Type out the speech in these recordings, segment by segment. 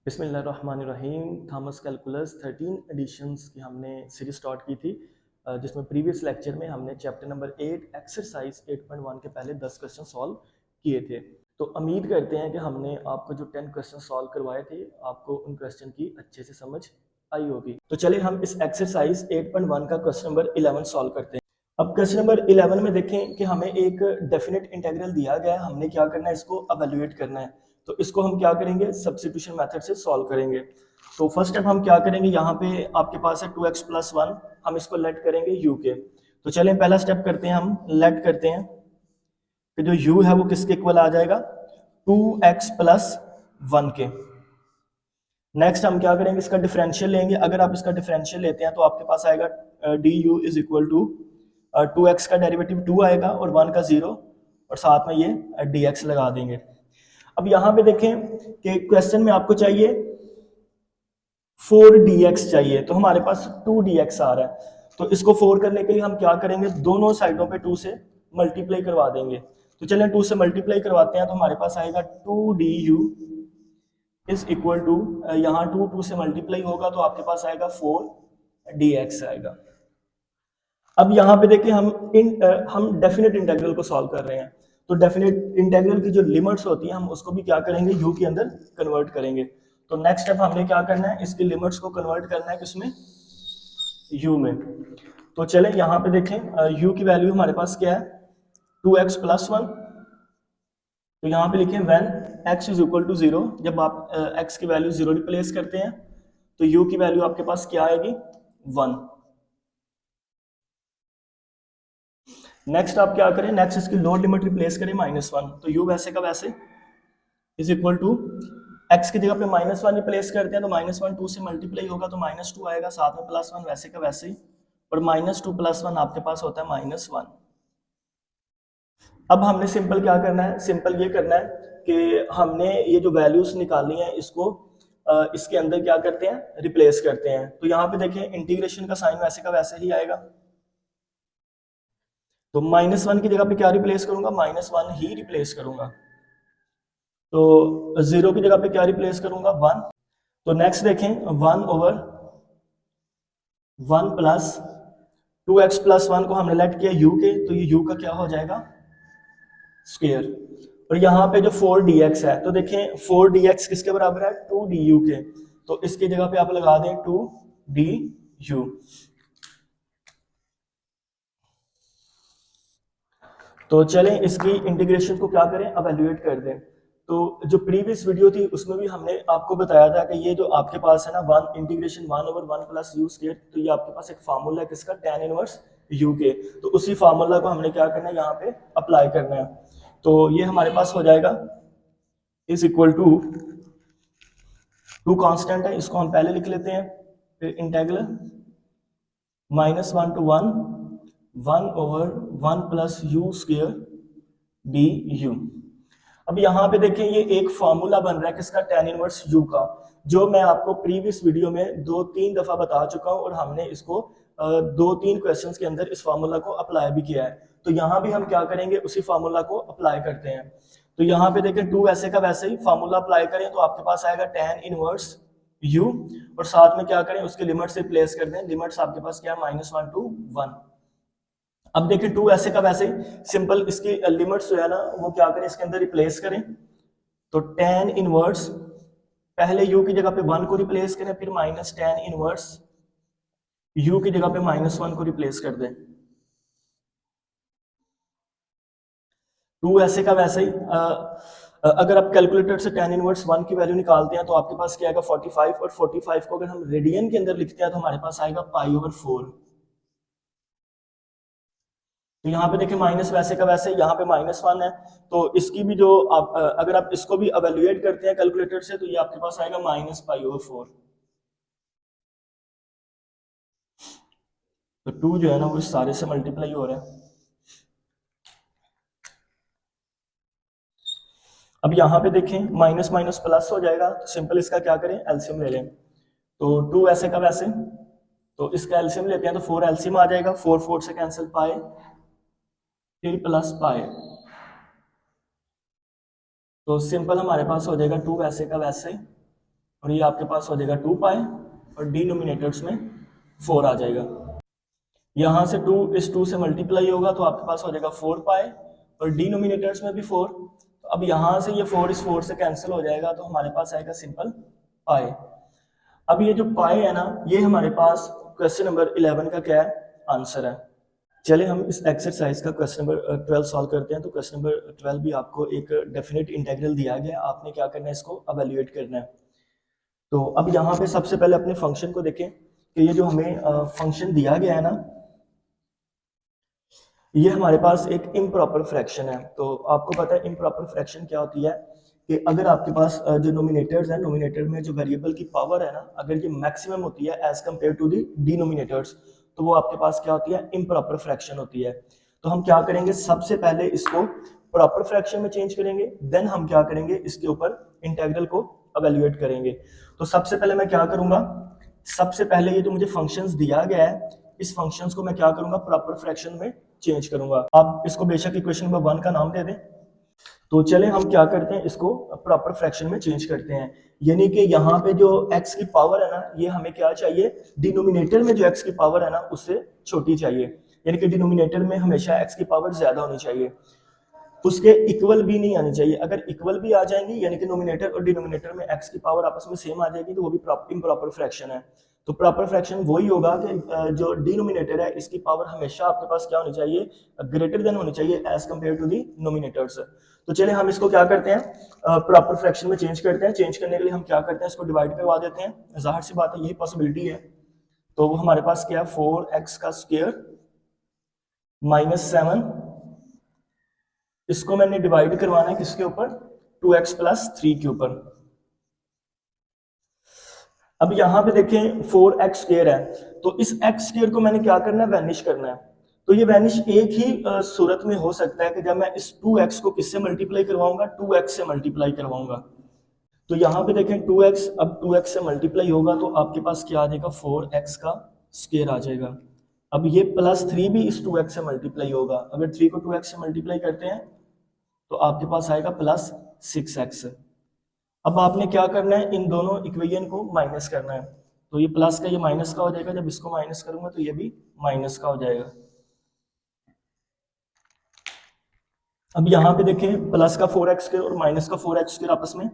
बिस्मिल्लाहिर्रहमानिर्रहीम। Thomas calculus 13 editions की हमने सीरीज स्टार्ट की थी, जिसमें प्रीवियस लेक्चर में हमने चैप्टर नंबर 8 एक्सरसाइज 8.1 के पहले 10 क्वेश्चन सॉल्व किए थे। तो उम्मीद करते हैं कि हमने आपको जो 10 क्वेश्चन सॉल्व करवाए थे आपको उन क्वेश्चन की अच्छे से समझ आई होगी। तो चलिए हम इस एक्सरसाइज 8.1 का क्वेश्चन नंबर 11 सॉल्व करते हैं। अब क्वेश्चन नंबर 11 में देखें कि हमें एक डेफिनेट इंटीग्रल दिया गया है, हमने क्या करना है, इसको एवेल्युएट करना है। तो इसको हम क्या करेंगे, सब्स्टिट्यूशन मेथड से सॉल्व करेंगे। तो फर्स्ट स्टेप हम क्या करेंगे, यहाँ पे आपके पास है 2x+1, हम इसको लेट करेंगे u के। तो चलें पहला स्टेप करते हैं, हम लेट करते हैं कि जो u है वो किसके इक्वल आ जाएगा, 2x+1 के। नेक्स्ट हम क्या करेंगे, इसका डिफरेंशियल लेंगे। अगर आप इसका डिफरेंशियल लेते हैं तो आपके पास आएगा du is equal to 2x का डेरिवेटिव 2 आएगा और 1 का 0 और साथ में ये dx लगा देंगे। अब यहाँ पे देखें कि क्वेश्चन में आपको चाहिए 4dx चाहिए, तो हमारे पास 2dx आ रहा है। तो इसको 4 करने के लिए हम क्या करेंगे, दोनों साइडों पे 2 से मल्टीप्लाई करवा देंगे। तो चलें 2 से मल्टीप्लाई करवाते हैं, तो हमारे पास आएगा 2du इज इक्वल टू, यहाँ 2 से मल्टीप्लाई होगा तो आपके पास आएगा 4dx आएगा। अब यहाँ पे देखिए हम डेफिनेट इंटीग्रल को सॉल्व कर रहे हैं। तो डेफिनेट इंटीग्रल की जो लिमिट्स होती है हम उसको भी क्या करेंगे, यू के अंदर कन्वर्ट करेंगे। तो नेक्स्ट स्टेप हमने क्या करना है, इसकी लिमिट्स को कन्वर्ट करना है किसमें, यू में। तो चले यहाँ पे देखें यू की वैल्यू हमारे पास क्या है, 2x+1। तो यहाँ पे लिखें when x is equal to 0, जब आप x की वैल्यू 0 रिप्लेस करते हैं तो u की वैल्यू आपके पास क्या आएगी, 1। नेक्स्ट आप क्या करें, नेक्स्ट इसकी लोअर लिमिट रिप्लेस करें -1। तो u वैसे का वैसे इज इक्वल टू x की जगह पे -1 रिप्लेस करते हैं तो -1 2 से मल्टीप्लाई होगा तो -2 आएगा, साथ में +1 वैसे का वैसे ही, और -2 + 1 आपके पास होता है -1। अब हमने सिंपल क्या करना है, सिंपल ये करना है कि हमने ये जो वैल्यूज निकाली हैं इसको इसके अंदर क्या करते हैं, रिप्लेस करते हैं। तो यहाँ पे देखें इंटीग्रेशन का साइन वैसे का वैसे ही आएगा। तो -1 की जगह पे क्या रिप्लेस करूंगा, -1 ही रिप्लेस करूंगा। तो 0 की जगह पे क्या रिप्लेस करूंगा, 1। तो नेक्स्ट देखें 1/1 प्लस 2x+1 को हमने लेट किया u के, तो ये u का क्या हो जाएगा, स्क्वायर। और यहाँ पे जो 4dx है तो देखें 4dx किसके बराबर है, 2du के। तो इसकी जगह पे आप लगा दें 2du। तो चलें इसकी इंटीग्रेशन को क्या करें, एवेल्युएट कर दें। तो जो प्रीवियस वीडियो थी उसमें भी हमने आपको बताया था कि ये जो आपके पास है ना 1/1 प्लस यू स्क्वायर, तो ये आपके पास एक फार्मूला है किसका, tan इनवर्स यू के। तो उसी फार्मूला को हमने क्या करना है, यहाँ पे अप्लाई करना है। तो ये हमारे पास हो जाएगा is equal to, to constant है इसको हम पहले लिख लेते हैं, फिर integral -1 to 1 1/1 plus u square d u. अब यहाँ पे देखें ये एक फॉर्मूला बन रहा है किसका, tan इनवर्स u का, जो मैं आपको प्रीवियस वीडियो में 2-3 दफा बता चुका हूँ और हमने इसको 2-3 क्वेश्चंस के अंदर इस फार्मूला को अप्लाई भी किया है। तो यहाँ भी हम क्या करेंगे, उसी फार्मूला को अप्लाई करते हैं। तो यहाँ पे देखें 2 वैसे का वैसे ही फार्मूला अप्लाई करें तो आपके पास आएगा tan इनवर्स u, और साथ में क्या करें, उसके लिमिट्स रिप्लेस कर दें। लिमिट्स आपके पास क्या है, -1 to 1। अब देखिए 2 ऐसे का वैसे सिंपल इसकी लिमिट्स जो है ना वो क्या करें, इसके अंदर रिप्लेस करें। तो tan इनवर्स, पहले u की जगह पे 1 को रिप्लेस करें, फिर माइनस tan इनवर्स u की जगह पे -1 को रिप्लेस कर दें। 2 ऐसे का वैसे ही अगर आप कैलकुलेटर से tan इनवर्स 1 की वैल्यू निकालते हैं तो आपके पास क्या आएगा, 45। और 45 को अगर हम रेडियन के अंदर लिखते हैं तो हमारे पास आएगा π/4। तो यहाँ पे देखिए माइनस वैसे का वैसे, यहाँ पे -1 है। तो इसकी भी जो आप अगर आप इसको भी एवेल्युएट करते हैं कैलकुलेटर से तो ये आपके पास आएगा -π/4। तो 2 जो है ना वो इस सारे से मल्टीप्लाई हो रहा है। अब यहाँ पे देखें माइनस माइनस प्लस हो जाएगा, तो सिंपल इसका क्या करें, एलसीएम ले लें। तो 2 ऐसे का वैसे, तो इसका एलसीएम लेते हैं तो 4 एलसीएम आ जाएगा, 4 4 से कैंसिल, पाए फिर प्लस पाए। तो सिंपल हमारे पास हो जाएगा 2 वैसे का वैसे और ये आपके पास हो जाएगा 2 पाई और डिनोमिनेटर्स में 4 आ जाएगा। यहाँ से 2 इस 2 से मल्टीप्लाई होगा तो आपके पास हो जाएगा 4 पाई और डिनोमिनेटर्स में भी 4। तो अब यहाँ से ये 4 इस 4 से कैंसिल हो जाएगा तो हमारे पास आएगा सिंपल पाई। अब ये जो पाई है ना, ये हमारे पास क्वेश्चन नंबर 11 का क्या है, आंसर है। चले हम इस एक्सरसाइज का क्वेश्चन नंबर 12 सॉल्व करते हैं। तो क्वेश्चन नंबर 12 भी आपको एक डेफिनेट इंटीग्रल दिया गया है, आपने क्या करना है, इसको एवेल्युएट करना है। तो अब यहाँ पे सबसे पहले अपने फंक्शन को देखें कि ये जो हमें फंक्शन दिया गया है ना, ये हमारे पास एक इम्प्रॉपर फ्रैक्शन है। तो आपको पता है इम्प्रॉपर फ्रैक्शन क्या होती है कि अगर आपके पास जो नोमिनेटर्स है, नोमिनेटर में जो वेरिएबल की पावर है ना, अगर ये मैक्सिमम होती है as compare to the denominators, तो वो आपके पास क्या होती है, इम्प्रॉपर फ्रैक्शन होती है। तो हम क्या करेंगे, सबसे पहले इसको प्रॉपर फ्रैक्शन में चेंज करेंगे, देन हम क्या करेंगे, इसके ऊपर इंटीग्रल को एवेल्युएट करेंगे। तो सबसे पहले मैं क्या करूंगा, सबसे पहले ये जो मुझे फंक्शंस दिया गया है, इस फंक्शंस को मैं क्या करूंगा, प्रॉपर फ्रैक्शन में चेंज करूंगा। आप इसको बेशक इक्वेशन नंबर 1 का नाम दे दें। तो चले हम क्या करते हैं, इसको प्रॉपर फ्रैक्शन में चेंज करते हैं। यानी कि यहाँ पे जो x की पावर है ना, ये हमें क्या चाहिए, डिनोमिनेटर में जो x की पावर है ना उससे छोटी चाहिए। यानी कि डिनोमिनेटर में हमेशा x की पावर ज्यादा होनी चाहिए, उसके इक्वल भी नहीं आनी चाहिए। अगर इक्वल भी आ जाएंगी, यानी कि नोमिनेटर और डिनोमिनेटर में x की पावर आपस में सेम आ जाएगी, तो वो भी इम्प्रॉपर फ्रैक्शन है। तो प्रॉपर फ्रैक्शन वही होगा कि जो डिनोमिनेटर है इसकी पावर हमेशा आपके पास क्या होनी चाहिए, ग्रेटर देन होनी चाहिए as compare to the numerators. तो चले हम इसको क्या करते हैं, प्रॉपर फ्रैक्शन में चेंज करते हैं। चेंज करने के लिए हम क्या करते हैं, इसको डिवाइड करवा देते हैं। जाहिर सी बात है यही पॉसिबिलिटी है। तो वो हमारे पास क्या है, 4x का स्क्वायर -7, इसको मैंने डिवाइड करवाना है किसके ऊपर, 2x प्लस 3 के ऊपर। अब यहां पे देखें 4x स्क्वायर है, तो इस x स्क्वायर को मैंने क्या करना है, वैनिश करना है। तो ये वैनिश एक ही सूरत में हो सकता है कि जब मैं इस 2x को किससे मल्टीप्लाई करवाऊंगा, 2x से मल्टीप्लाई करवाऊंगा। तो यहाँ पे देखें 2x, अब 2x से मल्टीप्लाई होगा तो आपके पास क्या आ जाएगा, 4x का स्क्वायर आ जाएगा। अब ये +3 भी इस 2x से मल्टीप्लाई होगा। अगर 3 को 2x से मल्टीप्लाई करते हैं तो आपके पास आएगा +6x। अब आपने क्या करना है, इन दोनों इक्वेशन को माइनस करना है। तो ये प्लस का ये माइनस का हो जाएगा, जब इसको माइनस करूंगा तो ये भी माइनस का हो जाएगा। अब यहाँ पे देखें प्लस का 4x और माइनस का 4x आपस में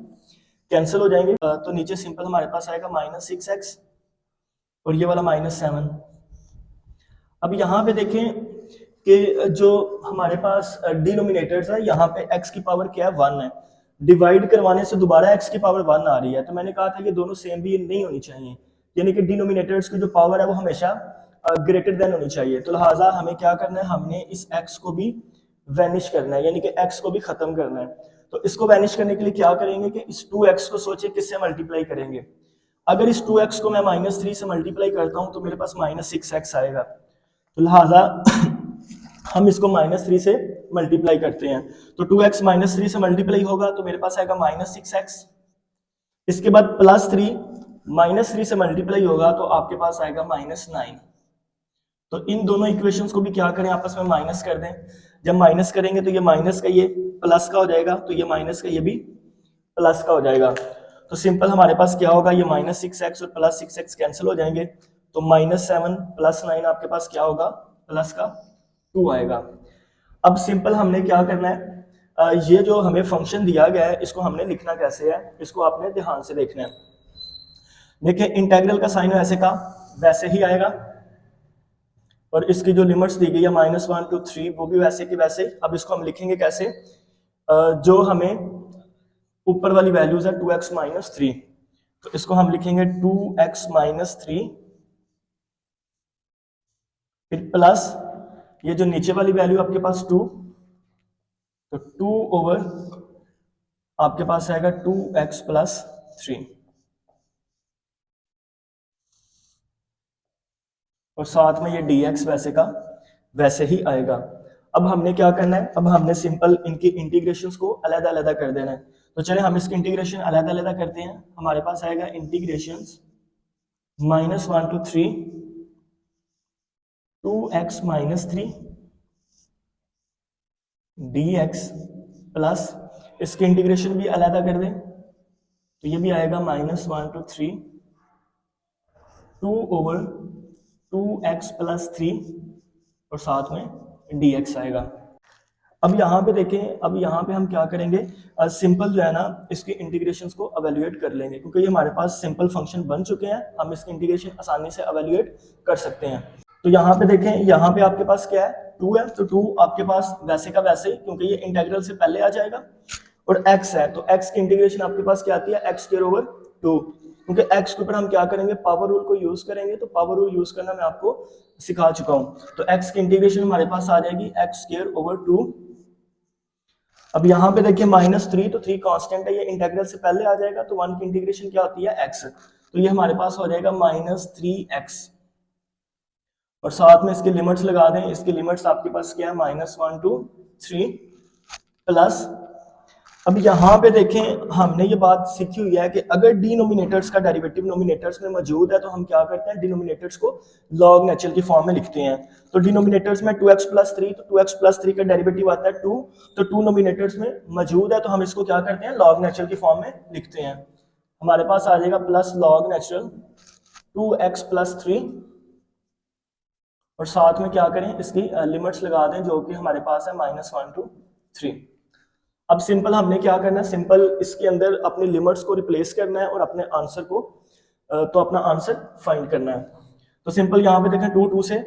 कैंसिल हो जाएंगे। तो नीचे सिंपल हमारे पास आएगा -6x और ये वाला -7। अब यहाँ पे देखें कि जो हमारे पास डिनोमिनेटर्स है, यहाँ पे x की पावर क्या है, 1 है। डिवाइड करवाने से दोबारा x की पावर 1 आ रही है। तो मैंने कहा था ये दोनों सेम भी नहीं होनी चाहिए, यानी कि डिनोमिनेटर्स की जो पावर है वो हमेशा ग्रेटर देन होनी चाहिए। तो लिहाजा हमें क्या करना है, हमने इस x को भी वैनिश करना है, यानी कि x को भी खत्म करना है। तो इसको वैनिश करने के लिए क्या करेंगे कि इस 2x को सोचे किससे मल्टीप्लाई करेंगे। अगर इस 2x को मैं -3 से मल्टीप्लाई करता हूं तो मेरे पास -6x आएगा। तो लिहाजा हम इसको -3 से मल्टीप्लाई करते हैं। तो 2x -3 से मल्टीप्लाई होगा तो मेरे पास आएगा -6x। इसके बाद +3 -3 से मल्टीप्लाई होगा तो आपके पास आएगा -9। तो इन दोनों इक्वेशंस को भी क्या करें, आपस में माइनस कर दें। जब माइनस करेंगे तो ये माइनस का ये प्लस का हो जाएगा, तो ये माइनस का ये भी प्लस का हो जाएगा। तो सिंपल हमारे पास क्या होगा, ये -6x और +6x कैंसिल हो जाएंगे। तो -7 + 9 आपके पास क्या होगा, प्लस का 2 आएगा। अब सिंपल हमने क्या करना है, ये जो हमें फंक्शन दिया गया है इसको हमने लिखना कैसे है, इसको आपने ध्यान से देखना है। देखिए इंटीग्रल का साइन वैसे का वैसे ही आएगा और इसकी जो लिमिट्स दी गई है -1 to 3 वो भी वैसे की वैसे। अब इसको हम लिखेंगे कैसे, जो हमें ऊपर वाली वैल्यूज है 2x - 3, तो इसको हम लिखेंगे 2x - 3 फिर प्लस ये जो नीचे वाली वैल्यू आपके पास 2, तो 2 ओवर आपके पास आएगा 2x + 3 और साथ में ये dx वैसे का वैसे ही आएगा। अब हमने क्या करना है, अब हमने सिंपल इनकी इंटीग्रेशंस को अलग-अलग कर देना है। तो चलिए हम इसकी इंटीग्रेशन अलग-अलग करते हैं। हमारे पास आएगा integrations -1 to 3 2x - 3 dx plus इसकी इंटीग्रेशन भी अलग कर दें तो ये भी आएगा -1 to 3 2/2x+3 और साथ में dx आएगा। अब यहाँ पे देखें, अब यहाँ पे हम क्या करेंगे, सिंपल जो है ना इसके इंटीग्रेशंस को एवेल्युएट कर लेंगे, क्योंकि ये हमारे पास सिंपल फंक्शन बन चुके हैं, हम इसकी इंटीग्रेशन आसानी से एवेल्युएट कर सकते हैं। तो यहाँ पे देखें, यहाँ पे आपके पास क्या है, 2 है, तो 2 आपके पास वैसे का वैसे ही, क्योंकि ये इंटेग्रल से पहले आ जाएगा, और x है तो x की इंटीग्रेशन आपके पास क्या आती है, x²/2, क्योंकि x के ऊपर हम क्या करेंगे, पावर रूल को यूज करेंगे, तो पावर रूल यूज करना मैं आपको सिखा चुका हूं। तो x की इंटीग्रेशन हमारे पास आ जाएगी x²/2। अब यहाँ पे देखिए -3, तो 3 कांस्टेंट है, ये इंटीग्रल से पहले आ जाएगा, तो 1 की इंटीग्रेशन क्या होती है, x, तो ये हमारे पास हो जाएगा -3x, और साथ में इसके लिमिट्स लगा दें, इसकी लिमिट्स आपके पास क्या है, -1 to 3 प्लस। अब यहाँ पे देखें, हमने ये बात सीखी हुई है कि अगर डिनोमिनेटर्स का डेरिवेटिव नोमिनेटर्स में मौजूद है, तो हम क्या करते हैं, डिनोमिनेटर्स को लॉग नेचुरल की फॉर्म में लिखते हैं। तो डिनोमिनेटर्स में 2x+3, तो 2x+3 का डेरिवेटिव आता है 2, तो 2 नोमिनेटर्स में मौजूद है, तो हम इसको क्या करते हैं, लॉग नेचुरल की फॉर्म में लिखते हैं। हमारे पास आ जाएगा प्लस लॉग नेचुरल 2x+3, और साथ में क्या करें, इसकी लिमिट्स लगा दें, जो कि हमारे पास है -1 to 3। अब सिंपल हमने क्या करना है, सिंपल इसके अंदर अपने लिमिट्स को रिप्लेस करना है और अपने आंसर को तो अपना आंसर फाइंड करना है। तो सिंपल यहाँ पे देखें, 2 से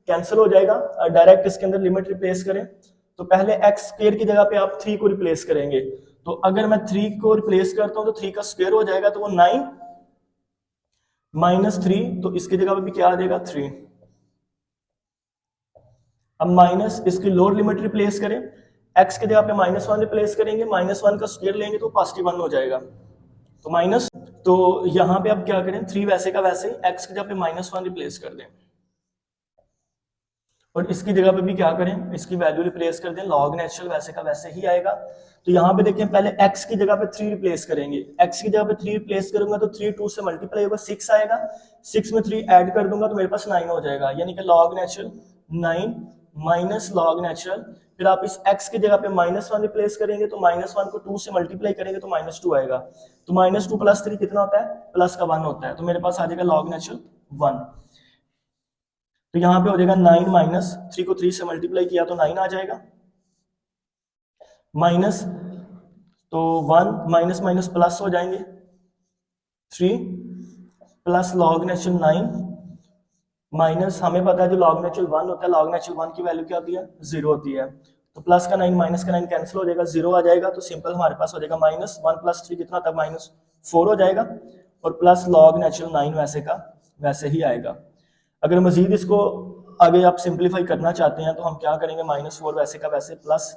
कैंसिल हो जाएगा, डायरेक्ट इसके अंदर लिमिट रिप्लेस करें, तो पहले x² की जगह पे आप 3 को रिप्लेस करेंगे, तो अगर मैं 3 को रिप्लेस करता हूं तो 3 का स्क्वायर हो जाएगा, तो वो 9 -3, तो इसकी जगह पे भी क्या आ जाएगा, 3। अब माइनस इसकी लोअर लिमिट रिप्लेस करें, x की जगह पे -1 रिप्लेस करेंगे, -1 का स्क्वायर लेंगे तो +1 हो जाएगा, तो माइनस। तो यहाँ पे अब क्या करें, 3 वैसे का वैसे ही, x की जगह पे -1 रिप्लेस कर दें, और इसकी जगह पे भी क्या करें, इसकी वैल्यू रिप्लेस कर दें, लॉग नेचुरल वैसे का वैसे ही आएगा। तो यहाँ पे देखें, पहले x की जगह पे 3 रिप्लेस करेंगे, x की जगह पे 3 रिप्लेस करूंगा तो 3 2 से मल्टीप्लाई होगा, 6 आएगा, 6 में 3 ऐड कर दूंगा तो मेरे पास 9 हो जाएगा, यानी कि log natural 9 minus log natural, फिर आप इस x की जगह पे -1 रिप्लेस करेंगे, तो -1 को 2 से मल्टीप्लाई करेंगे तो -2 आएगा, तो -2 + 3 कितना होता है, +1 होता है, तो मेरे पास आ जाएगा लॉग नेचुरल 1। तो यहाँ पे हो जाएगा 9 -3 को 3 से मल्टीप्लाई किया तो 9 आ जाएगा, माइनस, तो 1 माइनस माइनस प्लस हो जाएंगे, 3 प्लस लॉग नेचुरल 9 माइनस, हमें पता है जो लॉग नेचुरल 1 होता है, लॉग नेचुरल 1 की वैल्यू क्या होती है, 0 होती है, तो प्लस का 9 माइनस का 9 कैंसिल हो जाएगा, 0 आ जाएगा, तो सिंपल हमारे पास हो जाएगा -1 + 3 कितना तक, -4 हो जाएगा, और प्लस लॉग नेचुरल 9 वैसे का वैसे ही आएगा। अगर मजीद इसको आगे आप सिंप्लीफाई करना चाहते हैं तो हम क्या करेंगे, -4 वैसे का वैसे प्लस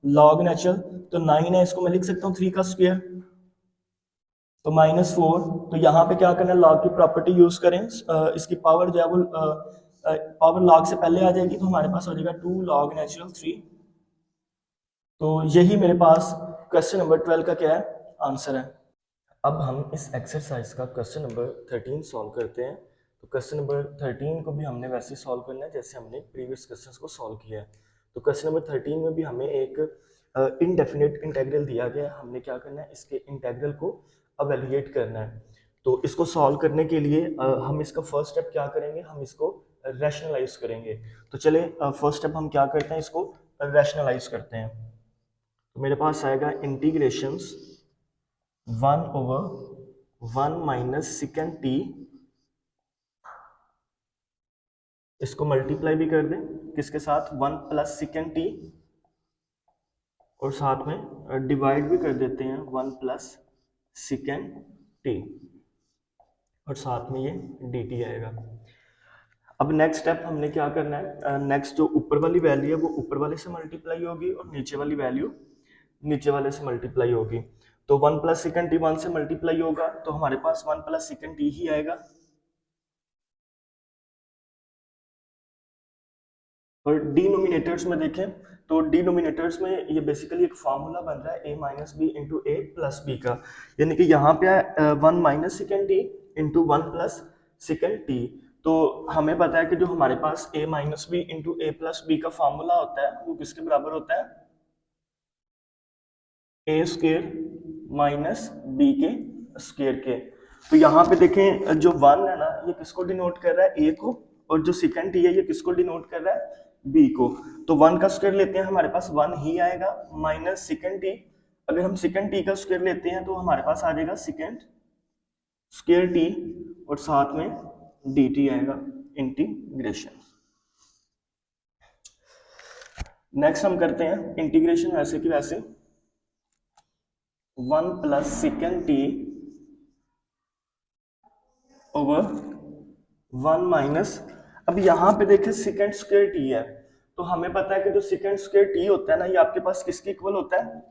लॉग नेचुरल, तो 9 है, इसको मैं लिख सकता हूँ 3 का स्क्वायर, तो -4, तो यहाँ पे क्या करना है, लॉग की प्रॉपर्टी यूज करें, इसकी पावर जो है वो पावर लॉग से पहले आ जाएगी, तो हमारे पास हो जाएगा 2 log नेचुरल 3। तो यही मेरे पास क्वेश्चन नंबर 12 का क्या है, आंसर है। अब हम इस एक्सरसाइज का क्वेश्चन नंबर 13 सॉल्व करते हैं। तो क्वेश्चन नंबर 13 को भी हमने वैसे सॉल्व करना है जैसे हमने प्रीवियस क्वेश्चंस को सॉल्व किया है। तो क्वेश्चन नंबर 13 में भी हमें एक इनडेफिनिट इंटेग्रल दिया गया है, हमने क्या करना है, इसके इंटेग्रल को एवेल्युएट करना है। तो इसको सॉल्व करने के लिए हम इसका फर्स्ट स्टेप क्या करेंगे, हम इसको रैशनलाइज करेंगे। तो चले फर्स्ट स्टेप हम क्या करते हैं, इसको रैशनलाइज करते हैं। तो मेरे पास आएगा इंटीग्रेशंस 1/1 - secant t, इसको मल्टीप्लाई भी कर दें किसके साथ, 1 + secant t, और साथ में डिवाइड भी कर देते हैं 1 + secant t, और साथ में ये dt आएगा। अब नेक्स्ट स्टेप हमने क्या करना है, नेक्स्ट जो ऊपर वाली वैल्यू है वो ऊपर वाले से मल्टीप्लाई होगी, और नीचे वाली वैल्यू नीचे वाले से मल्टीप्लाई होगी। तो 1 + secant t 1 से मल्टीप्लाई होगा, तो हमारे पास 1 + secant t ही आएगा, और डिनोमिनेटर्स में देखें तो डिनोमिनेटर्स में ये बेसिकली एक फार्मूला बन रहा है a - b × a + b का, यानी कि यहाँ पे 1 - secant t × 1 + secant t। तो हमें पता है कि जो हमारे पास a - b × a + b का फार्मूला होता है वो किसके बराबर होता है, a² - b के स्क्वायर के। तो यहाँ पे देखें जो 1 है ना ये किसको डिनोट कर रहा है, ए को, और जो सेकंड टी है ये किसको डिनोट कर रहा है, बी को। तो 1 का स्क्वायर लेते हैं हमारे पास 1 ही आएगा, माइनस सेकंड टी। अगर हम सेकंड टी का स्क्वायर लेते हैं तो हमारे पास आ जाएगा सेकंड स्क्वायर टी, और साथ में डी टी आएगा, इंटीग्रेशन। नेक्स्ट हम करते हैं इंटीग्रेशन वैसे की वैसे, 1 plus second T over 1 minus, अब यहाँ पे देखें सेकंड स्क्वायर टी है, तो हमें पता है कि जो सेकंड स्क्वायर टी होता है ना ये आपके पास किसके इक्वल होता है,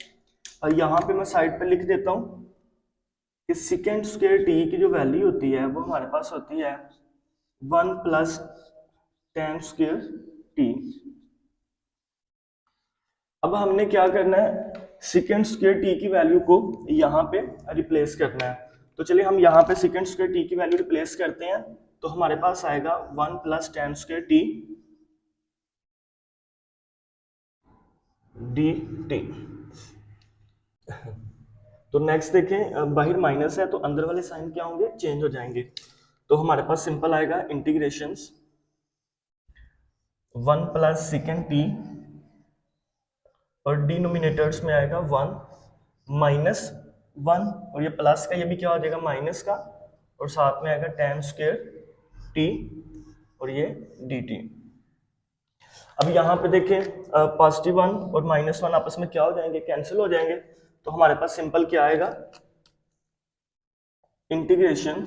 और यहाँ पे मैं साइड पे लिख देता हूँ कि सेकंड स्क्वायर टी की जो वैल्यू होती है वो हमारे पास होती है 1 प्लस tan स्क्वायर टी। अब हमने क्या करना है, सेकंड स्क्वायर टी की वैल्यू को यहाँ पे रिप्लेस करना है। तो चलिए हम यहाँ पे सेकंड स्क्वायर टी की वैल्यू रिप्लेस करते हैं, तो हमारे पास आएगा 1 plus tan square T D T. तो नेक्स्ट देखें, बाहर माइनस है तो अंदर वाले साइन क्या होंगे, चेंज हो जाएंगे। तो हमारे पास सिंपल आएगा इंटीग्रेशंस 1 प्लस सेकंड टी, और डिनोमिनेटर्स में आएगा 1 माइनस 1, और ये प्लस का ये भी क्या हो जाएगा माइनस का, और साथ में आएगा tan स्क्वायर टी और ये डी टी। अब यहाँ पे देखें पॉजिटिव 1 और माइनस 1 आपस में क्या हो जाएंगे, कैंसिल हो जाएंगे। तो हमारे पास सिंपल क्या आएगा, इंटीग्रेशन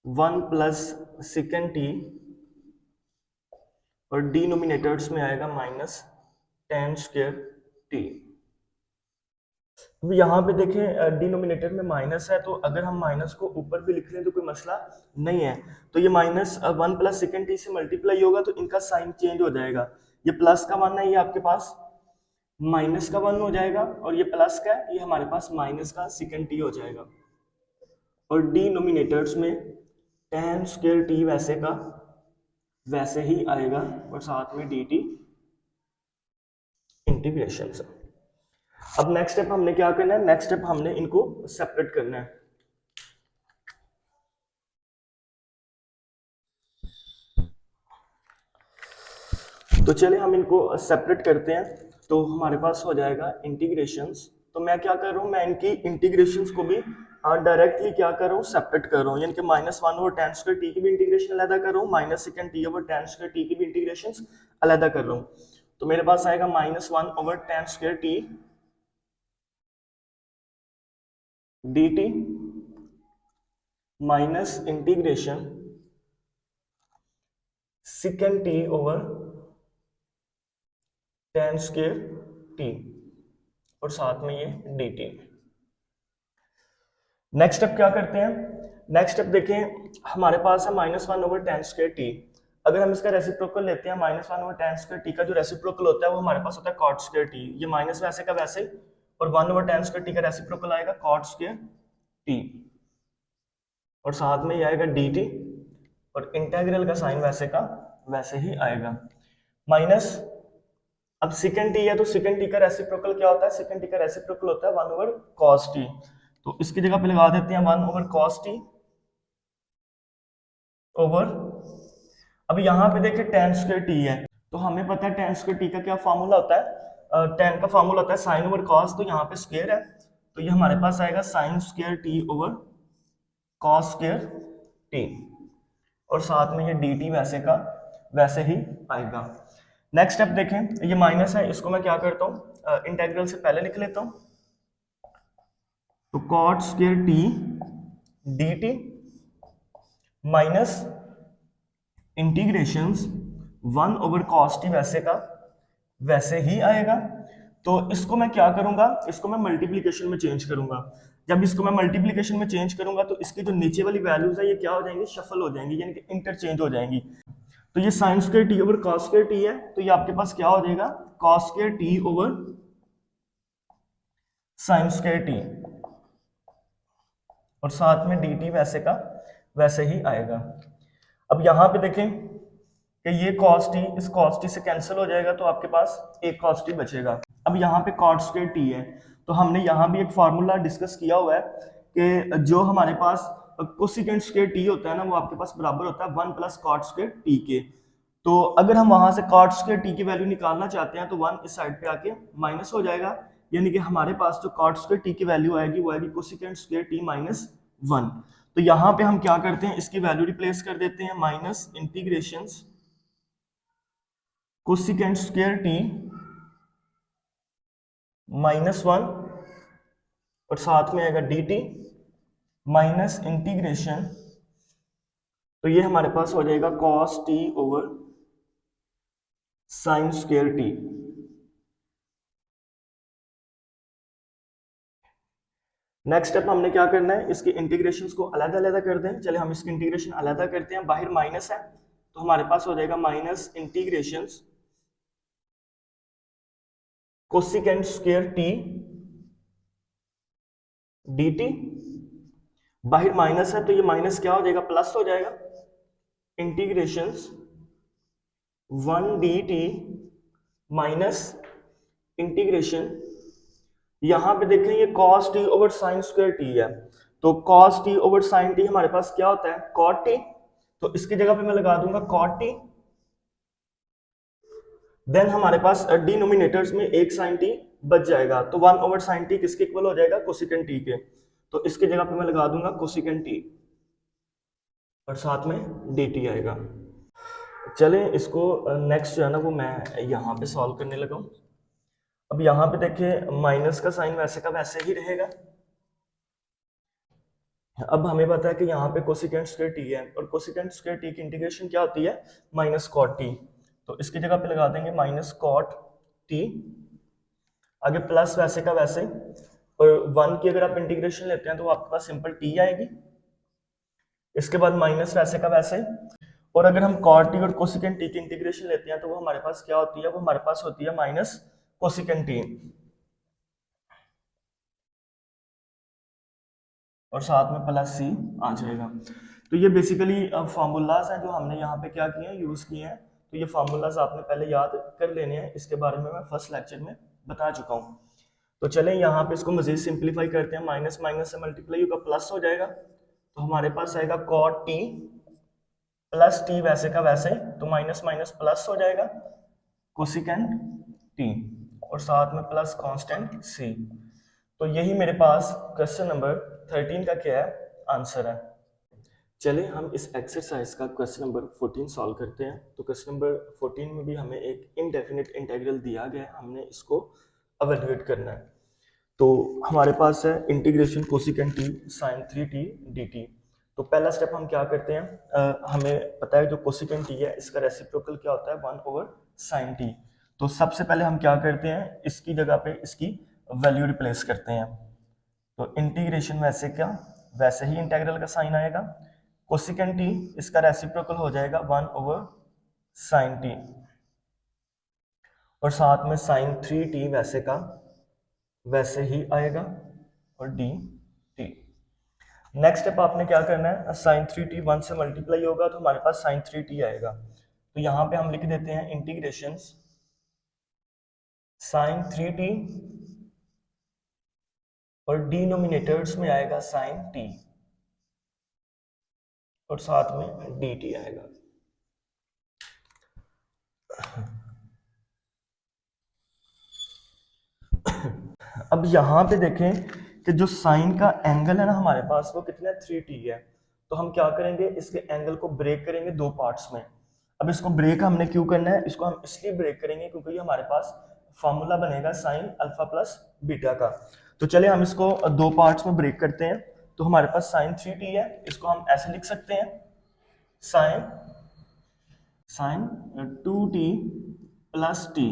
1 प्लस सेकंड टी, और डिनोमिनेटर्स में आएगा माइनस tan स्क्वायर टी। अब यहाँ पे देखें डिनोमिनेटर में माइनस है, तो अगर हम माइनस को ऊपर भी लिख लें तो कोई मसला नहीं है। तो ये माइनस 1 प्लस सेकंड टी से मल्टीप्लाई होगा तो इनका साइन चेंज हो जाएगा, ये प्लस का 1 है ये आपके पास माइनस का 1 हो जाएगा, और ये प्लस का है ये हमारे पास माइनस का सेकंड टी हो जाएगा। और डिनोमिनेटर्स में tan स्क्वायर टी वैसे का वैसे ही आएगा, और साथ में डी टी इंटीग्रेशन से। अब नेक्स्ट स्टेप हमने क्या करना है, नेक्स्ट स्टेप हमने इनको सेपरेट करना है। तो चलिए हम इनको सेपरेट करते हैं, तो हमारे पास हो जाएगा इंटीग्रेशंस। तो मैं क्या कर रहा हूँ, मैं इनकी इंटीग्रेशंस को भी डायरेक्टली क्या कर रहा हूँ, सेपरेट कर रहा हूँ, यानी कि -1 ओवर tan स्क्वायर टी की भी इंटीग्रेशन अलग कर रहा हूँ, minus second T over tan square T की भी इंटीग्रेशंस अलग कर रहा हूँ। तो मेरे पास आएगा -1 over tan square T D T minus integration second T over tan square T, और साथ में ये डी टी। नेक्स्ट स्टेप क्या करते हैं, नेक्स्ट स्टेप देखें, हमारे पास है -1 ओवर tan स्क्वायर टी। अगर हम इसका रेसिप्रोकल लेते हैं, -1 ओवर tan स्क्वायर टी का जो रेसिप्रोकल होता है वो हमारे पास होता है cot स्क्वायर टी। ये माइनस वैसे का वैसे, और 1 ओवर tan स्क्वायर टी का रेसिप्रोकल आएगा cot स्क्वायर टी, और साथ में ये आएगा डी टी, और इंटीग्रल का साइन वैसे का वैसे ही आएगा माइनस। अब सेकंड टी है तो सेकंड टी का रेसिप्रोकल क्या होता है, सेकंड टी का रेसिप्रोकल होता है 1 ओवर cos टी। तो इसकी जगह पे लगा देते हैं 1 ओवर cos टी ओवर, अब यहाँ पे देखिए tan स्क्वायर टी है, तो हमें पता है tan स्क्वायर टी का क्या फार्मूला होता है, tan का फार्मूला होता है साइन ओवर cos, तो यहाँ पे स्क्वायर है तो ये हमारे पास आएगा sine square T over cos square T, और साथ में ये dt वैसे का वैसे ही आएगा। नेक्स्ट स्टेप देखें, ये माइनस है, इसको मैं क्या करता हूँ, इंटीग्रल से पहले लिख लेता हूँ, तो cot square T dt minus integrations 1 over cos T वैसे का वैसे ही आएगा। तो इसको मैं क्या करूंगा, इसको मैं मल्टीप्लिकेशन में चेंज करूंगा। जब इसको मैं मल्टीप्लिकेशन में चेंज करूंगा तो इसकी जो नीचे वाली वैल्यूज है ये क्या हो जाएंगी, शफल हो जाएंगी, यानी कि इंटरचेंज हो जाएंगी। तो ये sine square T over cos square T है, तो ये आपके पास क्या हो जाएगा, cos square T over sine square T, और साथ में dt वैसे का वैसे ही आएगा। अब यहाँ पे देखें कि ये cos t इस cos t से कैंसिल हो जाएगा, तो आपके पास एक cos t बचेगा। अब यहाँ पे cot स्क्वायर t है, तो हमने यहाँ भी एक फार्मूला डिस्कस किया हुआ है कि जो हमारे पास कोसिकेंट स्क्वायर टी होता है ना, वो आपके पास बराबर होता है 1 प्लस कॉट स्क्वायर टी के। तो अगर हम वहां से कॉट स्क्वायर टी की वैल्यू निकालना चाहते हैं तो 1 इस साइड पे आके माइनस हो जाएगा, यानी कि हमारे पास जो कॉट स्क्वायर टी की वैल्यू आएगी वो आएगी कोसिकेंट स्क्वायर टी माइनस 1। तो यहाँ पे हम क्या करते हैं, इसकी वैल्यू रिप्लेस कर देते हैं, minus integration cosecant square T -1 और साथ में आएगा डी टी माइनस इंटीग्रेशन, तो ये हमारे पास हो जाएगा cos T over sine square T. Next step हमने क्या करना है, इसके इंटीग्रेशंस को अलग अलग कर दें। चले हम इसकी इंटीग्रेशन अलग करते हैं, बाहर माइनस है तो हमारे पास हो जाएगा minus integrations cosecant square T D T, बाहर माइनस है तो ये माइनस क्या हो जाएगा, प्लस हो जाएगा, integrations 1 D T minus integration, यहां पे देखें ये cos t over sin square t है, तो cos t over sin t हमारे पास क्या होता है, cot t, तो इसकी जगह पे मैं लगा दूंगा cot t, देन हमारे पास डिनोमिनेटर्स में एक sin t बच जाएगा, तो 1 ओवर sin t किसके इक्वल हो जाएगा, कोसिकेंट t के, तो इसकी जगह पे मैं लगा दूंगा कोसिकेंट t और साथ में dt आएगा। चले इसको नेक्स्ट जो है ना वो मैं यहाँ पे सॉल्व करने लगा हूं। अब यहाँ पे देखिए माइनस का साइन वैसे का वैसे ही रहेगा। अब हमें पता है कि यहाँ पे कोसिकेंट स्क्वायर टी है और कोसिकेंट स्क्वायर टी की इंटीग्रेशन क्या होती है, माइनस कॉट टी, तो इसकी जगह पे लगा देंगे माइनस कॉट टी, आगे प्लस वैसे का वैसे, और 1 की अगर आप इंटीग्रेशन लेते हैं तो आपके पास सिंपल टी आएगी, इसके बाद माइनस वैसे का वैसे, और अगर हम कॉट टी और कोसिकेंट टी की इंटीग्रेशन लेते हैं तो वो हमारे पास क्या होती है, वो हमारे पास होती है माइनस कोसिकेंट टी और साथ में प्लस सी आ जाएगा। तो ये बेसिकली फार्मूलाज हैं जो हमने यहाँ पे क्या किए हैं, यूज किए हैं। तो ये फार्मूलाज आपने पहले याद कर लेने हैं, इसके बारे में मैं फर्स्ट लेक्चर में बता चुका हूँ। तो चलें यहाँ पे इसको मजीद सिंप्लीफाई करते हैं, माइनस माइनस से मल्टीप्लाई होगा प्लस हो जाएगा, तो हमारे पास आएगा कॉट टी प्लस टी वैसे का वैसे, तो माइनस माइनस प्लस हो जाएगा कोसिकेंट टी और साथ में प्लस कांस्टेंट सी। तो यही मेरे पास क्वेश्चन नंबर 13 का क्या है, आंसर है। चले हम इस एक्सरसाइज का क्वेश्चन नंबर 14 सॉल्व करते हैं। तो क्वेश्चन नंबर 14 में भी हमें एक इनडेफिनिट इंटीग्रल दिया गया है, हमने इसको एवेलुएट करना है। तो हमारे पास है integration cosecant t sine 3t dt। तो पहला स्टेप हम क्या करते हैं, हमें पता है जो कोसिकेंट टी है इसका रेसिप्रोकल क्या होता है, 1 ओवर साइन टी। तो सबसे पहले हम क्या करते हैं, इसकी जगह पे इसकी वैल्यू रिप्लेस करते हैं, तो इंटीग्रेशन वैसे क्या वैसे ही इंटीग्रल का साइन आएगा, कोसिकेंट टी इसका रेसिप्रोकल हो जाएगा 1 ओवर साइन टी और साथ में साइन 3t वैसे का वैसे ही आएगा और डी टी। नेक्स्ट स्टेप आपने क्या करना है, साइन 3t 1 से मल्टीप्लाई होगा तो हमारे पास साइन 3t आएगा, तो यहां पे हम लिख देते हैं इंटीग्रेशन साइन 3t और डिनोमिनेटर्स में आएगा साइन t और साथ में dt आएगा। अब यहाँ पे देखें कि जो साइन का एंगल है ना हमारे पास वो कितना है, 3t है। तो हम क्या करेंगे, इसके एंगल को ब्रेक करेंगे दो पार्ट्स में। अब इसको ब्रेक हमने क्यों करना है, इसको हम इसलिए ब्रेक करेंगे क्योंकि ये हमारे पास फॉर्मूला बनेगा साइन अल्फा प्लस बीटा का। तो चले हम इसको दो पार्ट्स में ब्रेक करते हैं। तो हमारे पास साइन 3t है, इसको हम ऐसे लिख सकते हैं, sine sine 2t plus t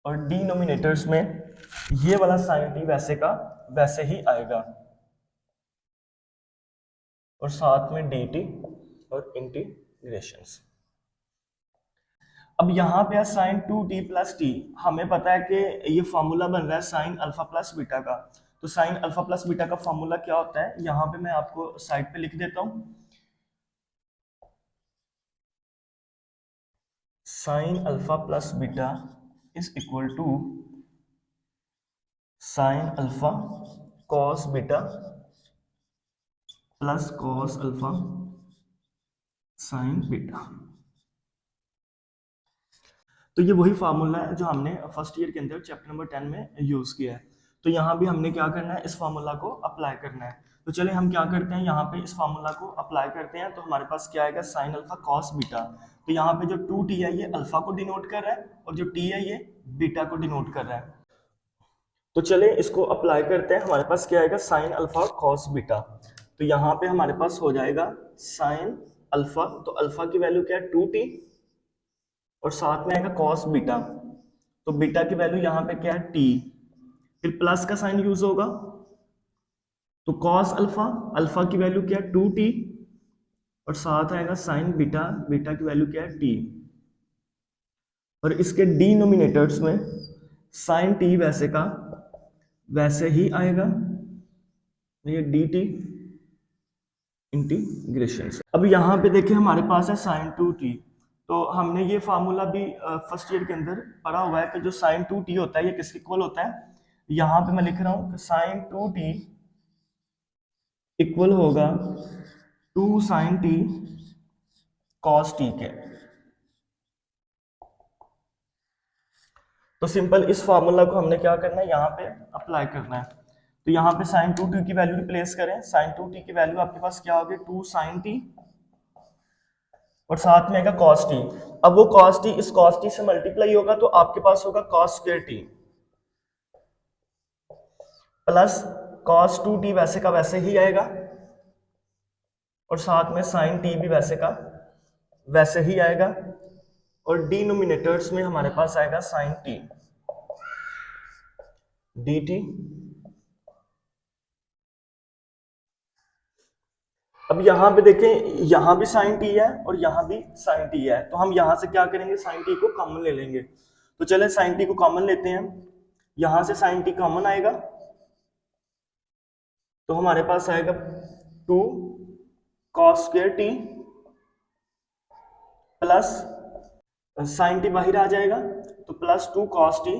और डिनोमिनेटर्स में ये वाला साइन टी वैसे का वैसे ही आएगा और साथ में डी टी और इंटीग्रेशंस। अब यहाँ पे है साइन 2t प्लस टी, हमें पता है कि ये फॉर्मूला बन रहा है साइन अल्फा प्लस बीटा का। तो साइन अल्फा प्लस बीटा का फॉर्मूला क्या होता है, यहाँ पे मैं आपको साइड पे लिख देता हूं, sine alpha plus beta is equal to sine alpha cos beta plus cos alpha sine beta. तो ये वही फार्मूला है जो हमने फर्स्ट ईयर के अंदर चैप्टर नंबर 10 में यूज किया है। तो यहाँ भी हमने क्या करना है, इस फार्मूला को अप्लाई करना है। तो चलिए हम क्या करते हैं, यहाँ पे इस फार्मूला को अप्लाई करते हैं। तो हमारे पास क्या आएगा, साइन अल्फा कॉस बीटा। तो यहाँ पे जो 2t है ये अल्फा को डिनोट कर रहा है और जो t है ये बीटा को डिनोट कर रहा है। तो चलिए इसको अप्लाई करते हैं। हमारे पास क्या आएगा, साइन अल्फा कॉस बीटा। तो यहाँ पे हमारे पास हो जाएगा साइन अल्फा, तो अल्फा की वैल्यू क्या है 2t, और साथ में आएगा कॉस बीटा, तो बीटा की वैल्यू यहाँ पे क्या है t, फिर प्लस का साइन यूज होगा, तो कॉस अल्फा, अल्फा की वैल्यू क्या है 2t, और साथ आएगा साइन बीटा, बीटा की वैल्यू क्या है t, और इसके डिनोमिनेटर्स में साइन t वैसे का वैसे ही आएगा, ये dt इंटीग्रेशन। अब यहाँ पे देखिए हमारे पास है साइन 2t। तो हमने ये फार्मूला भी फर्स्ट ईयर के अंदर पढ़ा हुआ है कि जो साइन 2t होता है ये किसके इक्वल होता है। यहाँ पे मैं लिख रहा हूँ साइन 2t इक्वल होगा 2 साइन t कॉस t के। तो सिंपल इस फार्मूला को हमने क्या करना है, यहाँ पे अप्लाई करना है। तो यहाँ पे साइन 2t की वैल्यू रिप्लेस करें। साइन 2t की वैल्यू आपके पास क्या होगी, 2 साइन t, और साथ में आएगा cos t। अब वो cos t इस cos t से मल्टीप्लाई होगा तो आपके पास होगा cos square t plus cos 2t वैसे का वैसे ही आएगा, और साथ में sin t भी वैसे का वैसे ही आएगा, और डिनोमिनेटर्स में हमारे पास आएगा sin t dt। अब यहां पे देखें, यहां भी sin t है और यहां भी sin t है, तो हम यहां से क्या करेंगे, sin t को कॉमन ले लेंगे। तो चले sin t को कॉमन लेते हैं। यहां से sin t कॉमन आएगा तो हमारे पास आएगा 2 cos square t plus sin t बाहर आ जाएगा तो प्लस 2 cos t,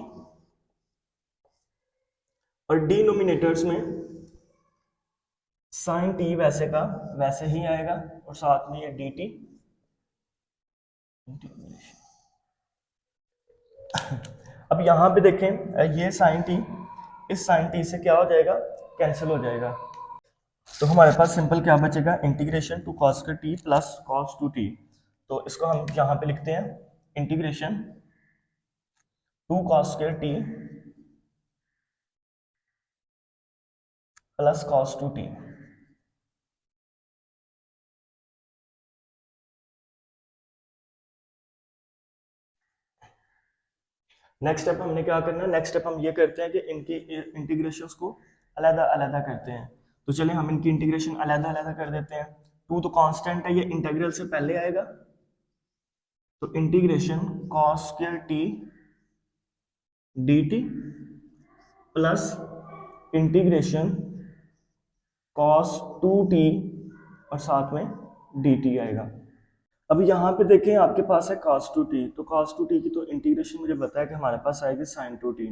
और डिनोमिनेटर्स में sin t वैसे का वैसे ही आएगा, और साथ में ये dt। अब यहां पे देखें, ये sin t इस sin t से क्या हो जाएगा, कैंसिल हो जाएगा। तो हमारे पास सिंपल क्या बचेगा, integration 2 cos square t plus cos 2t। तो इसको हम यहां पे लिखते हैं integration 2 cos square t plus cos 2t। Next step हमने क्या करना है, नेक्स्ट स्टेप हम ये करते हैं कि इनकी इंटीग्रेशंस को अलग अलग करते हैं। तो चलिए हम इनकी इंटीग्रेशन अलग अलग कर देते हैं। 2 तो कांस्टेंट है, ये इंटीग्रल से पहले आएगा, तो integration cos square t dt plus integration cos 2t और साथ में dt आएगा। अब यहाँ पे देखें आपके पास है cos 2t, तो cos 2t की तो इंटीग्रेशन मुझे बताया कि हमारे पास आएगी sin 2t।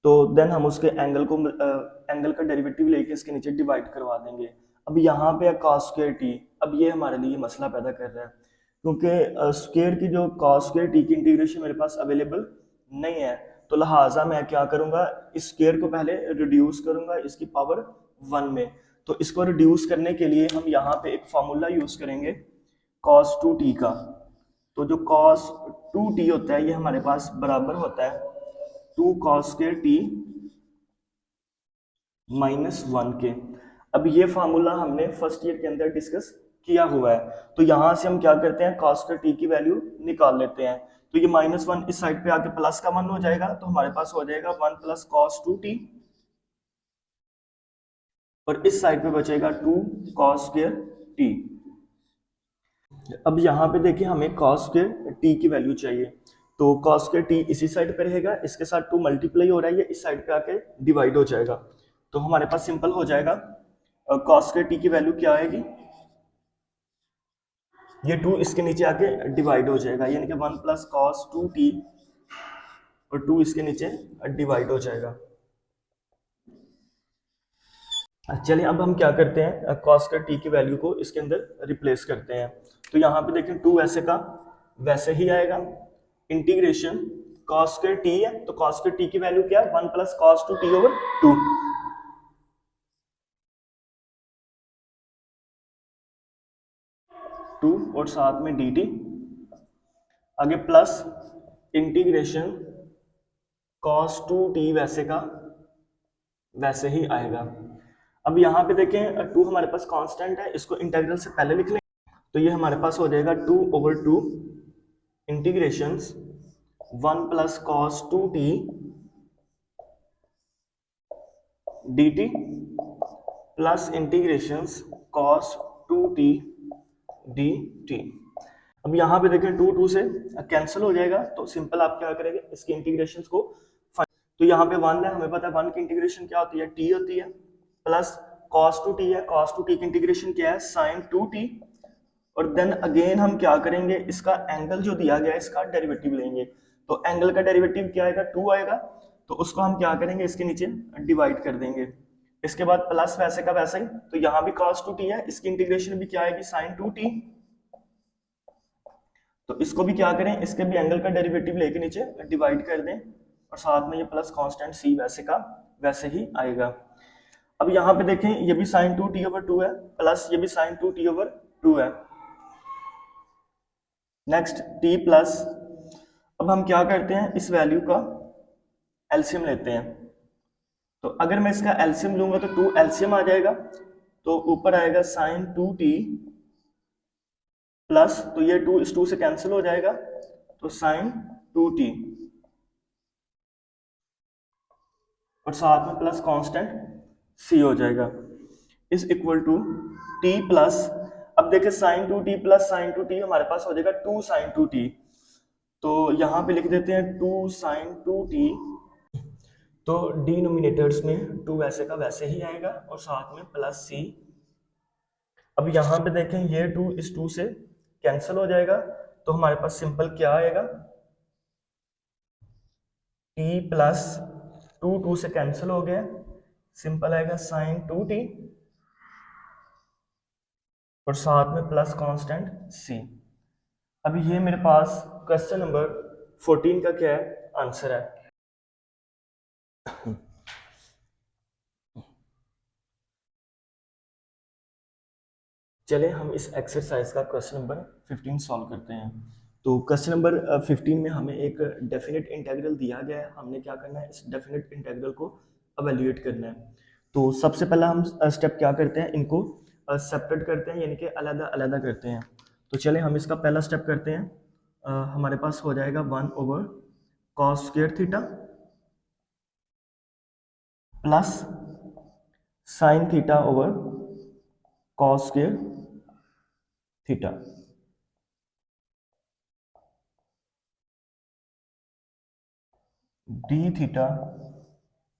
तो देन हम उसके एंगल को एंगल का डेरिवेटिव लेके इसके नीचे डिवाइड करवा देंगे। अब यहाँ पे है cos स्क्वायर t। अब ये हमारे लिए मसला पैदा कर रहा है क्योंकि स्क्वायर की जो cos स्क्वायर t की इंटीग्रेशन मेरे पास अवेलेबल नहीं है, तो लिहाजा मैं क्या करूंगा, इस स्क्वायर को पहले रिड्यूस करूंगा इसकी पावर 1 में। तो इसको रिड्यूस करने के लिए हम यहाँ पे एक फार्मूला यूज करेंगे cos 2t का। तो जो cos 2t होता है ये हमारे पास बराबर होता है 2 cos स्क्वायर t माइनस 1 के। अब ये फार्मूला हमने फर्स्ट ईयर के अंदर डिस्कस किया हुआ है। तो यहां से हम क्या करते हैं, cos स्क्वायर t की वैल्यू निकाल लेते हैं। तो ये -1 इस साइड पे आके प्लस का 1 हो जाएगा, तो हमारे पास हो जाएगा 1 प्लस cos 2t, और इस साइड पे बचेगा 2 cos स्क्वायर t। अब यहाँ पे देखिए हमें cos स्क्वायर t की वैल्यू चाहिए, तो cos स्क्वायर t इसी साइड पे रहेगा, इसके साथ 2 मल्टीप्लाई हो रहा है, ये इस साइड पे आके डिवाइड हो जाएगा। तो हमारे पास सिंपल हो जाएगा cos स्क्वायर t की वैल्यू क्या आएगी, ये 2 इसके नीचे आके डिवाइड हो जाएगा, यानी कि 1 प्लस cos 2t, और 2 इसके नीचे डिवाइड हो जाएगा। चलिए अब हम क्या करते हैं, कॉस का टी की वैल्यू को इसके अंदर रिप्लेस करते हैं। तो यहाँ पे देखें टू वैसे का वैसे ही आएगा, इंटीग्रेशन कॉस स्क्वायर टी है तो कॉस स्क्वायर टी की वैल्यू क्या है, 1 plus cos two T over 2, और साथ में डी टी, आगे plus integration cos two T वैसे का वैसे ही आएगा। अब यहाँ पे देखें टू हमारे पास कांस्टेंट है, इसको इंटीग्रल से पहले लिख लें तो ये हमारे पास हो जाएगा 2/2 integrations 1 plus cos two T D T plus integrations cos two T D T. अब यहाँ पे देखें टू टू से कैंसिल हो जाएगा तो सिंपल आप क्या करेंगे, इसकी इंटीग्रेशंस को तो यहाँ पे 1 है, हमें पता है 1 की इंटीग्रेशन क्या होती है, टी होती है, प्लस कॉस टू टी है, कॉस टू टी की इंटीग्रेशन क्या है, साइन टू टी, और देन अगेन हम क्या करेंगे, इसका एंगल जो दिया गया है इसका डेरिवेटिव लेंगे। तो एंगल का डेरिवेटिव क्या आएगा, 2 आएगा, तो उसको हम क्या करेंगे, इसके नीचे डिवाइड कर देंगे। इसके बाद प्लस वैसे का वैसे ही, तो यहाँ भी cos 2t है, इसकी इंटीग्रेशन भी क्या आएगी, sin 2t, तो इसको भी क्या करें, इसके भी एंगल का डेरिवेटिव लेके नीचे डिवाइड कर दें, और साथ में ये प्लस कांस्टेंट c वैसे का वैसे ही आएगा। अब यहाँ पे देखें ये भी sin 2t ओवर 2 है, प्लस ये भी sin 2t ओवर 2 है। नेक्स्ट t प्लस, अब हम क्या करते हैं, इस वैल्यू का एलसीएम लेते हैं। तो अगर मैं इसका एलसीएम लूंगा तो 2 एलसीएम आ जाएगा, तो ऊपर आएगा sin 2t प्लस, तो ये 2 इस 2 से कैंसिल हो जाएगा, तो sin 2t, और साथ में प्लस कांस्टेंट c हो जाएगा, is equal to t plus, अब देखिए sin 2t plus sin 2t हमारे पास हो जाएगा 2 sin 2t, तो यहां पे लिख देते हैं 2 sin 2t, तो डिनोमिनेटर्स में 2 वैसे का वैसे ही आएगा और साथ में प्लस c। अब यहाँ पे देखें ये 2 इस 2 से कैंसिल हो जाएगा, तो हमारे पास सिंपल क्या आएगा, t प्लस 2 2 से कैंसिल हो गया, सिंपल आएगा sin 2t, और साथ में प्लस कांस्टेंट c। अभी ये मेरे पास क्वेश्चन नंबर 14 का क्या है, आंसर है। चले हम इस एक्सरसाइज का क्वेश्चन नंबर 15 सॉल्व करते हैं। तो क्वेश्चन नंबर 15 में हमें एक डेफिनेट इंटीग्रल दिया गया है, हमने क्या करना है, इस डेफिनेट इंटीग्रल को एवेल्यूएट करना है। तो सबसे पहला हम स्टेप क्या करते हैं, इनको सेपरेट करते हैं, यानी कि अलग अलग करते हैं। तो चले हम इसका पहला स्टेप करते हैं। हमारे पास हो जाएगा 1/cos² theta plus sine theta over cos² theta, D theta,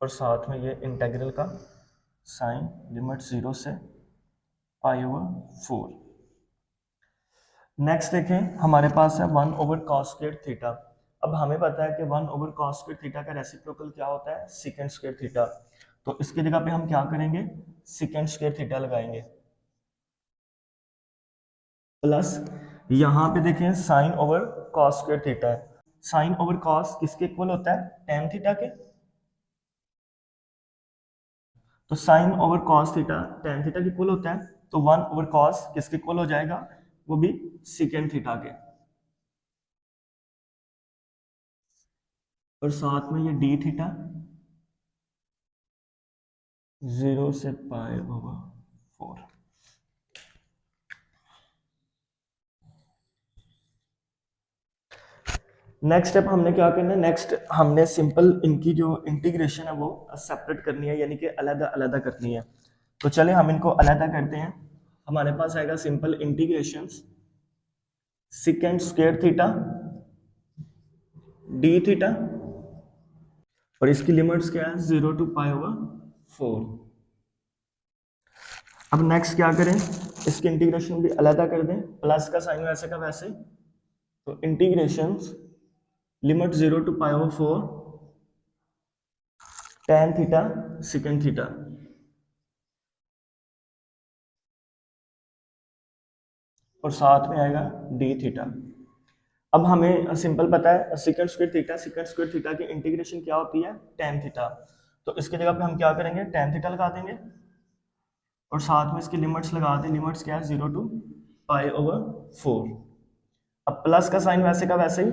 और साथ में ये इंटीग्रल का साइन लिमिट 0 से π/4। नेक्स्ट देखें हमारे पास है 1/cos² थीटा। अब हमें पता है कि 1/cos² थीटा का रेसिप्रोकल क्या होता है, sec² थीटा, तो इसकी जगह पे हम क्या करेंगे, sec² थीटा लगाएंगे, प्लस यहाँ पे देखें sin/cos² थीटा है, sin/cos किसके इक्वल होता है, tan थीटा के, तो sin/cos थीटा tan थीटा के इक्वल होता है, तो 1/cos किसके इक्वल हो जाएगा, वो भी sec थीटा के, और साथ में ये डी थीटा 0 से π/4। नेक्स्ट स्टेप हमने क्या करना है, नेक्स्ट हमने सिंपल इनकी जो इंटीग्रेशन है वो सेपरेट करनी है, यानी कि अलग अलग करनी है। तो चले हम इनको अलग करते हैं। हमारे पास आएगा simple integration sec² theta D theta, और इसकी लिमिट्स क्या है, 0 to π/4। अब नेक्स्ट क्या करें, इसकी इंटीग्रेशन भी अलग कर दें, प्लस का साइन वैसे का वैसे, तो integration limit 0 to π/4 tan theta secant theta, और साथ में आएगा डी थीटा। अब हमें सिंपल पता है सेकंड स्क्वायर थीटा की इंटीग्रेशन क्या होती है, tan थीटा। तो इसकी जगह पे हम क्या करेंगे, tan थीटा लगा देंगे और साथ में इसकी लिमिट्स लगा दें। लिमिट्स क्या है, 0 to π/4। अब प्लस का साइन वैसे का वैसे ही।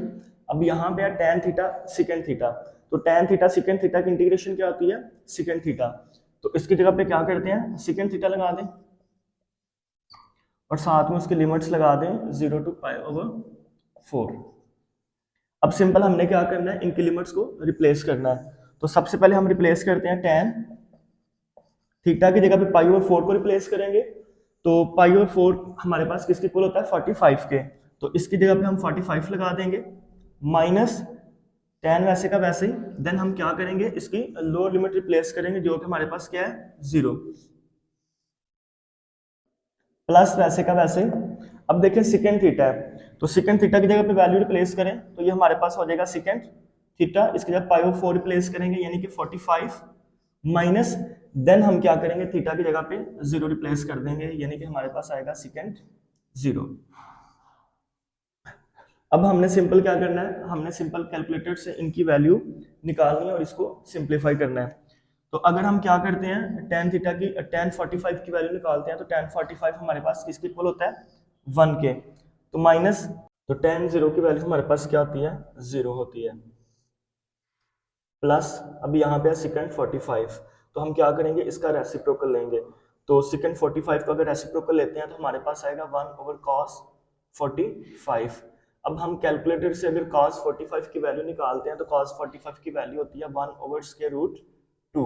अब यहाँ पे है tan थीटा सेकंड थीटा, तो tan थीटा सेकंड थीटा की इंटीग्रेशन क्या होती है, सेकंड थीटा। तो इसकी जगह पे क्या करते हैं, सेकंड थीटा लगा दें और साथ में उसकी लिमिट्स लगा दें 0 to π/4। अब सिंपल हमने क्या करना है, इनकी लिमिट्स को रिप्लेस करना है। तो सबसे पहले हम रिप्लेस करते हैं tan थीटा की जगह पे π/4 को रिप्लेस करेंगे। तो π/4 हमारे पास किसके इक्वल होता है, 45 के। तो इसकी जगह पे हम 45 लगा देंगे माइनस tan वैसे का वैसे ही। देन हम क्या करेंगे, इसकी लोअर लिमिट रिप्लेस करेंगे जो कि हमारे पास क्या है, 0 प्लस वैसे का वैसे ही। अब देखें सेकंड थीटा है, तो सेकंड थीटा की जगह पे वैल्यू रिप्लेस करें तो ये हमारे पास हो जाएगा सेकंड थीटा। इसकी जगह π/4 रिप्लेस करेंगे यानी कि 45 माइनस, देन हम क्या करेंगे, थीटा की जगह पे 0 रिप्लेस कर देंगे यानी कि हमारे पास आएगा सेकंड 0। अब हमने सिंपल क्या करना है, हमने सिंपल कैलकुलेटर से इनकी वैल्यू निकालनी है और इसको सिंप्लीफाई करना है। तो अगर हम क्या करते हैं, tan थीटा की tan 45 की वैल्यू निकालते हैं तो tan 45 हमारे पास किसके इक्वल होता है, 1 के। तो माइनस, तो tan 0 की वैल्यू हमारे पास क्या होती है, 0 होती है, प्लस अब यहाँ पे है सेकंड 45। तो हम क्या करेंगे, इसका रेसिप्रोकल लेंगे। तो सेकंड 45 का अगर रेसिप्रोकल लेते हैं तो हमारे पास आएगा 1/cos 45। अब हम कैलकुलेटर से अगर cos 45 की वैल्यू निकालते हैं तो cos 45 की वैल्यू होती है 1/√2।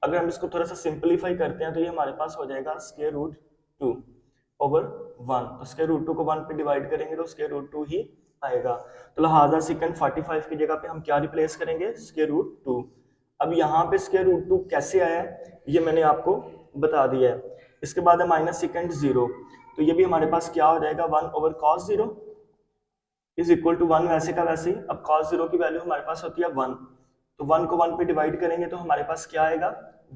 अगर हम इसको थोड़ा सा सिंपलीफाई करते हैं तो ये हमारे पास हो जाएगा √2/1। तो √2 को 1 पे डिवाइड करेंगे तो √2 ही आएगा। तो लिहाजा सेकंड 45 की जगह पे हम क्या रिप्लेस करेंगे, √2। अब यहाँ पे √2 कैसे आया है ये मैंने आपको बता दिया है। इसके बाद है माइनस सेकंड 0, तो ये भी हमारे पास क्या हो जाएगा, 1/cos 0 इज इक्वल टू 1 वैसे का वैसे ही। अब cos 0 की वैल्यू हमारे पास होती है 1, तो 1 को 1 पे डिवाइड करेंगे तो हमारे पास क्या आएगा,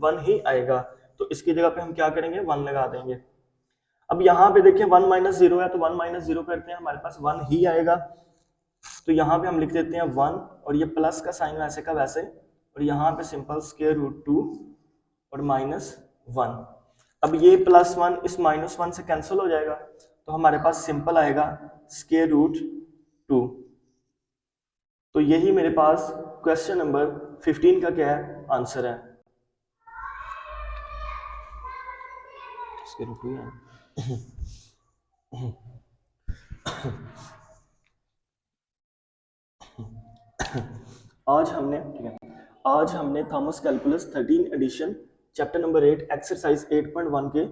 1 ही आएगा। तो इसकी जगह पे हम क्या करेंगे, 1 लगा देंगे। अब यहाँ पे देखिए 1 - 0 है तो 1 - 0 करते हैं, हमारे पास 1 ही आएगा। तो यहाँ पे हम लिख देते हैं 1 और ये प्लस का साइन वैसे का वैसे, और यहाँ पे सिंपल √2 और -1। अब ये +1 इस -1 से कैंसिल हो जाएगा तो हमारे पास सिंपल आएगा √2। तो यही मेरे पास क्वेश्चन नंबर 15 का क्या है, आंसर है। √2 है। आज हमने Thomas calculus 13 edition chapter number 8 exercise 8.1 के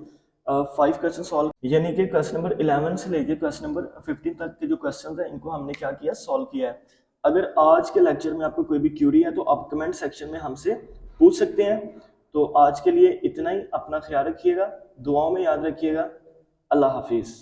5 क्वेश्चन सॉल्व, यानी कि क्वेश्चन नंबर 11 से लेके क्वेश्चन नंबर 15 तक के जो क्वेश्चन है इनको हमने क्या किया, सॉल्व किया है। अगर आज के लेक्चर में आपको कोई भी क्यूरी है तो आप कमेंट सेक्शन में हमसे पूछ सकते हैं। तो आज के लिए इतना ही, अपना ख्याल रखिएगा, दुआओं में याद रखिएगा। अल्लाह हाफिज।